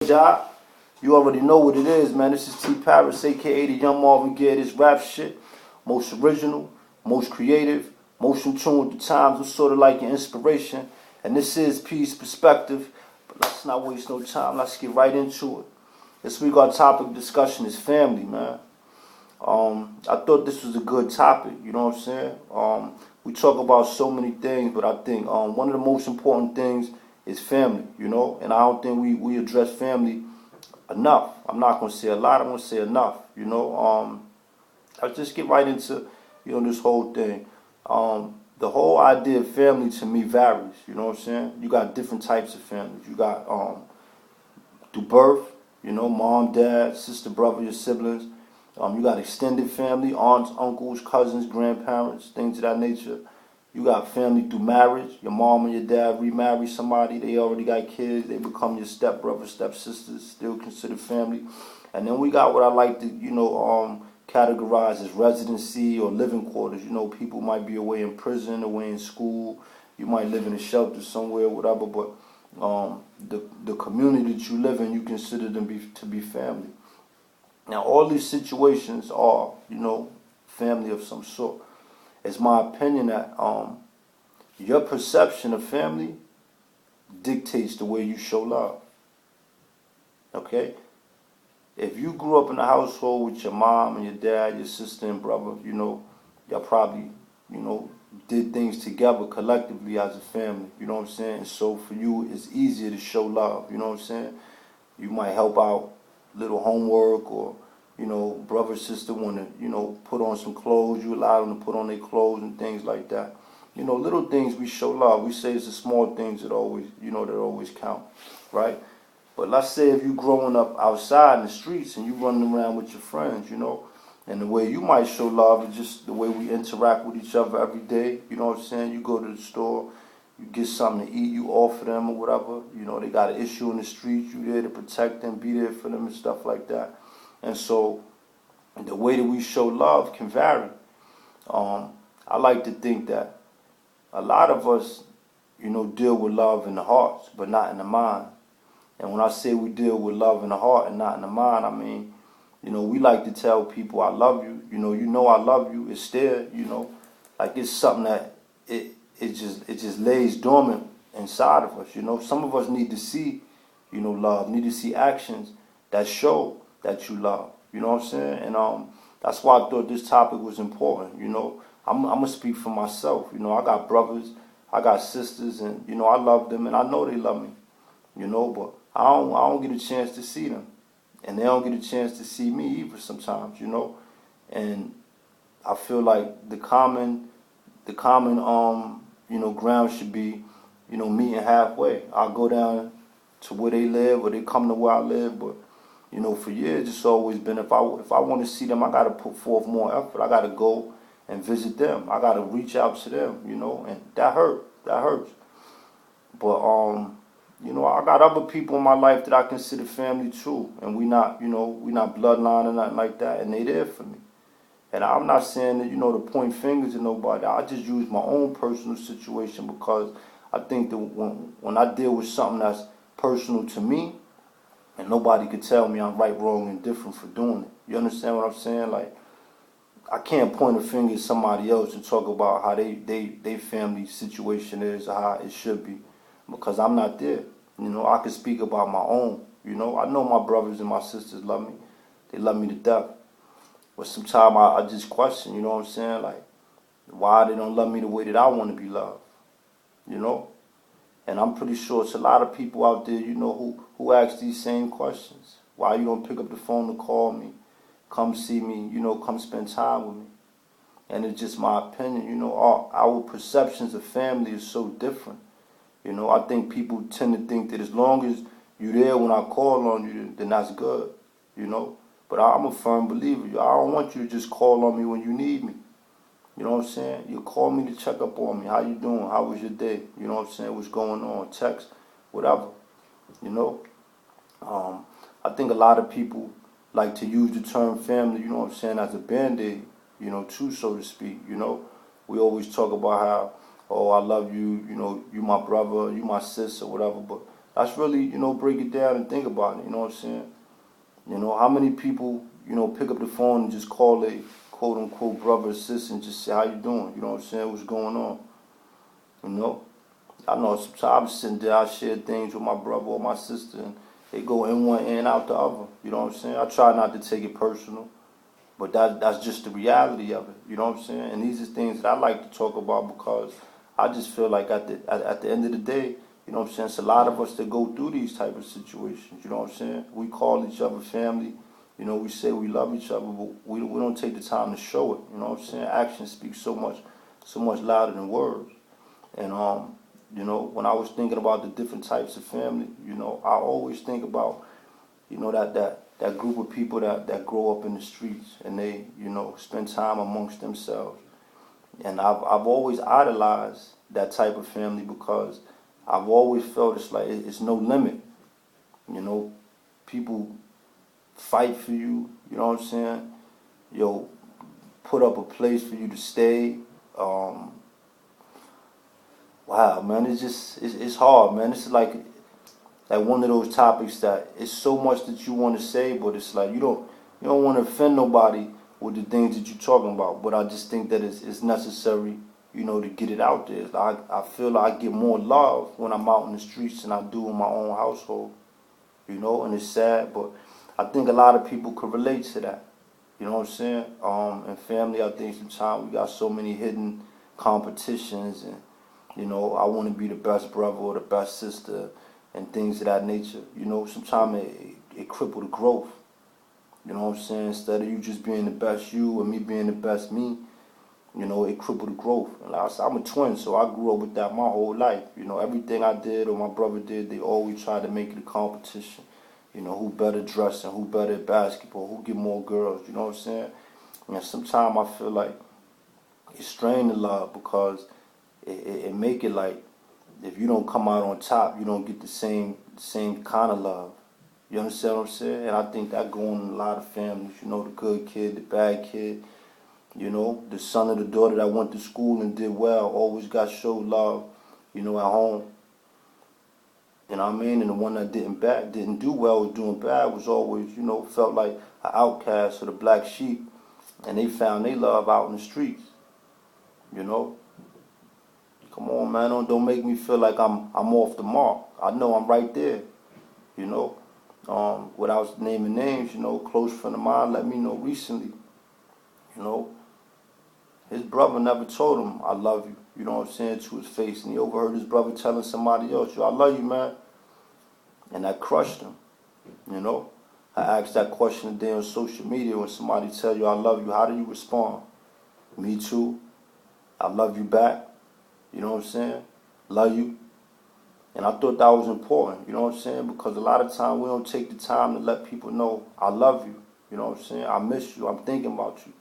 Job. You already know what it is, man. This is T Paris, aka the Young Marvin Gaye. This rap shit, most original, most creative, most in tune with the times. It's sort of like an inspiration. And this is Peace Perspective. But let's not waste no time. Let's get right into it. This week our topic of discussion is family, man. I thought this was a good topic. You know what I'm saying? We talk about so many things, but I think one of the most important things is family, you know, and I don't think we address family enough. I'm not going to say a lot, I'm going to say enough, you know. I'll just get right into, you know, this whole thing. The whole idea of family to me varies, you know what I'm saying? You got different types of families. You got through birth, you know, mom, dad, sister, brother, your siblings. You got extended family, aunts, uncles, cousins, grandparents, things of that nature. You got family through marriage. Your mom and your dad remarry somebody. They already got kids. They become your stepbrother, stepsisters, still considered family. And then we got what I like to, you know, categorize as residency or living quarters. You know, people might be away in prison, away in school. You might live in a shelter somewhere, whatever. But the community that you live in, you consider them to be family. Now, all these situations are, you know, family of some sort. It's my opinion that your perception of family dictates the way you show love. Okay? If you grew up in a household with your mom and your dad, your sister and brother, you know, y'all probably, you know, did things together collectively as a family. You know what I'm saying? And so for you, it's easier to show love. You know what I'm saying? You might help out little homework, or you know, brother, sister want to, you know, put on some clothes. You allow them to put on their clothes and things like that. You know, little things we show love. We say it's the small things that always, you know, that always count, right? But let's say if you growing up outside in the streets and you running around with your friends, you know, and the way you might show love is just the way we interact with each other every day. You know what I'm saying? You go to the store, you get something to eat, you offer them or whatever. You know, they got an issue in the streets, you there to protect them, be there for them and stuff like that. And so the way that we show love can vary. I like to think that a lot of us, you know, deal with love in the hearts, but not in the mind. And when I say we deal with love in the heart and not in the mind, I mean, you know, we like to tell people, I love you. You know I love you. It's there, you know. Like it's something that it just lays dormant inside of us, you know. Some of us need to see, you know, love, need to see actions that show that you love. You know what I'm saying? And that's why I thought this topic was important. You know, I'm gonna speak for myself. You know, I got brothers, I got sisters, and you know I love them, and I know they love me. You know, but I don't get a chance to see them, and they don't get a chance to see me either sometimes. You know, and I feel like the common you know ground should be, you know, meeting halfway. I'll go down to where they live, or they come to where I live, but you know, for years it's always been if I want to see them, I got to put forth more effort. I got to go and visit them. I got to reach out to them, you know, and that hurts. But you know, I got other people in my life that I consider family too, and we not bloodline or nothing like that, and they there for me. And I'm not saying that, you know, to point fingers at nobody. I just use my own personal situation because I think that when I deal with something that's personal to me, and nobody could tell me I'm right, wrong, and different for doing it. You understand what I'm saying? Like, I can't point a finger at somebody else and talk about how they family situation is or how it should be, because I'm not there. You know, I can speak about my own. You know, I know my brothers and my sisters love me. They love me to death. But sometimes I just question, you know what I'm saying? Like, why they don't love me the way that I want to be loved. You know? And I'm pretty sure it's a lot of people out there, you know, who ask these same questions. Why you don't pick up the phone to call me, come see me, you know, come spend time with me. And it's just my opinion, you know, our perceptions of family is so different. You know, I think people tend to think that as long as you're there when I call on you, then that's good, you know. But I'm a firm believer. I don't want you to just call on me when you need me. You know what I'm saying? You call me to check up on me. How you doing? How was your day? You know what I'm saying? What's going on? Text, whatever. You know? I think a lot of people like to use the term family, you know what I'm saying, as a band-aid, you know, too, so to speak. You know? We always talk about how, oh, I love you, you know, you my brother, you my sister, whatever. But That's really, break it down and think about it, you know what I'm saying? How many people, pick up the phone and just call a quote unquote brother or sister and just say, how you doing? You know what I'm saying? What's going on? You know? I know sometimes I'm sitting there, I share things with my brother or my sister, and they go in one and out the other. You know what I'm saying? I try not to take it personal, but that's just the reality of it. You know what I'm saying? And these are things that I like to talk about because I just feel like at the end of the day, you know what I'm saying, it's a lot of us that go through these type of situations. You know what I'm saying? We call each other family. We say we love each other, but we don't take the time to show it. You know what I'm saying? Actions speak so much louder than words. And when I was thinking about the different types of family, I always think about, that group of people that grow up in the streets and they, spend time amongst themselves. And I've always idolized that type of family because I've always felt it's like it's no limit. People fight for you, you know what I'm saying? Put up a place for you to stay. Wow, man, it's hard, man. It's like one of those topics that it's so much that you want to say, but it's like you don't want to offend nobody with the things that you're talking about. But I just think that it's necessary, to get it out there. Like, I feel like I get more love when I'm out in the streets than I do in my own household, and it's sad, but I think a lot of people could relate to that. You know what I'm saying? And family, I think sometimes we got so many hidden competitions and I want to be the best brother or the best sister and things of that nature. Sometimes it cripple the growth. You know what I'm saying? Instead of you just being the best you and me being the best me, it crippled the growth. And like I said, I'm a twin, so I grew up with that my whole life. Everything I did or my brother did, they always tried to make it a competition. Who better dressing, who better at basketball, who get more girls, you know what I'm saying? And sometimes I feel like it's strained the love because it make it like if you don't come out on top, you don't get the same kind of love. You understand what I'm saying? And I think that go on in a lot of families. The good kid, the bad kid. The son or the daughter that went to school and did well always got showed love, at home. You know what I mean? And the one that didn't do well, was doing bad, was always, felt like an outcast or the black sheep. And they found their love out in the streets. Come on, man, don't make me feel like I'm off the mark. I know I'm right there, Without naming names, close friend of mine let me know recently, his brother never told him, I love you, you know what I'm saying, to his face. And he overheard his brother telling somebody else, I love you, man. And that crushed him, I asked that question today on social media when somebody tell you I love you, how do you respond? Me too. I love you back. You know what I'm saying? Love you. And I thought that was important, you know what I'm saying? Because a lot of times we don't take the time to let people know I love you. You know what I'm saying? I miss you. I'm thinking about you.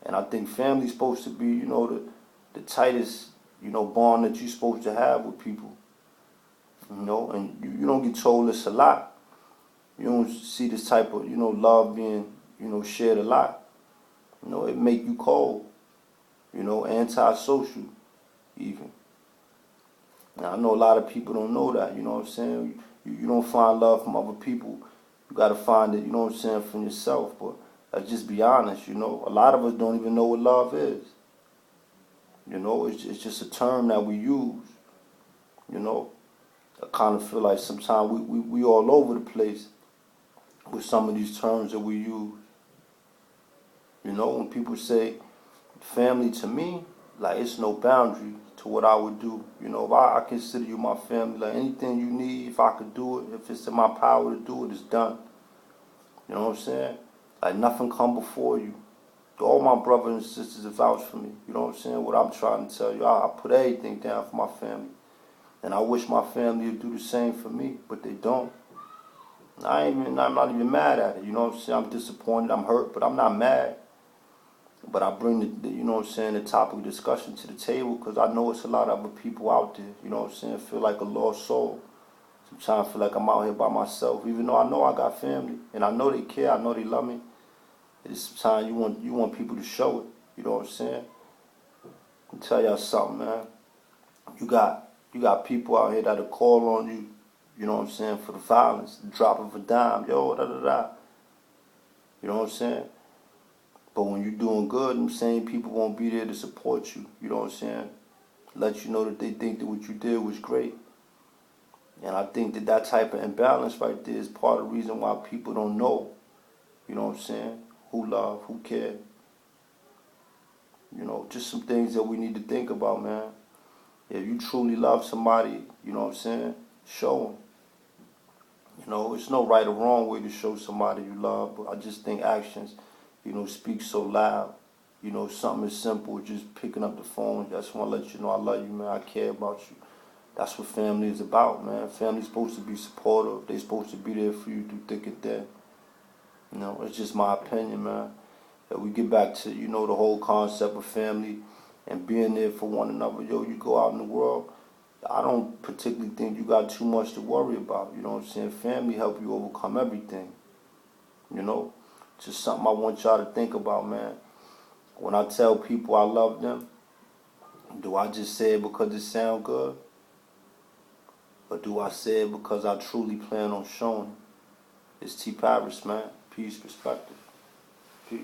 And I think family's supposed to be, the tightest, bond that you're supposed to have with people. And you don't get told this a lot. You don't see this type of, love being, shared a lot. It make you cold, antisocial even. Now, I know a lot of people don't know that, you know what I'm saying? You don't find love from other people. You got to find it, you know what I'm saying, from yourself. But let's just be honest, a lot of us don't even know what love is. It's just a term that we use, I kind of feel like sometimes we all over the place with some of these terms that we use. When people say family to me, like it's no boundary to what I would do. If I consider you my family, like anything you need, if I could do it, if it's in my power to do it, it's done. You know what I'm saying? Like nothing come before you. All my brothers and sisters vouch for me. You know what I'm saying? What I'm trying to tell you, I put everything down for my family. And I wish my family would do the same for me, but they don't. I'm not even mad at it. You know what I'm saying? I'm disappointed, I'm hurt, but I'm not mad. But I bring the topic of discussion to the table because I know it's a lot of other people out there, you know what I'm saying, feel like a lost soul. Sometimes I feel like I'm out here by myself, even though I know I got family and I know they care, I know they love me. It's sometimes you want people to show it, you know what I'm saying? I'll tell y'all something, man. You got people out here that'll call on you, you know what I'm saying, for the violence, the drop of a dime, yo, da da da. You know what I'm saying? But when you're doing good, them same people won't be there to support you. You know what I'm saying? Let you know that they think that what you did was great. And I think that that type of imbalance right there is part of the reason why people don't know, you know what I'm saying, who love, who care. You know, just some things that we need to think about, man. If you truly love somebody, you know what I'm saying, show them. You know, it's no right or wrong way to show somebody you love, but I just think actions, you know, speak so loud. You know, something as simple as just picking up the phone. I just want to let you know I love you, man. I care about you. That's what family is about, man. Family's supposed to be supportive. They're supposed to be there for you through thick and thin. You know, it's just my opinion, man. That we get back to, you know, the whole concept of family and being there for one another. Yo, you go out in the world, I don't particularly think you got too much to worry about. You know what I'm saying? Family help you overcome everything. You know? Just something I want y'all to think about, man. When I tell people I love them, do I just say it because it sounds good? Or do I say it because I truly plan on showing it? It's T. Paris, man. Peace, perspective. Peace.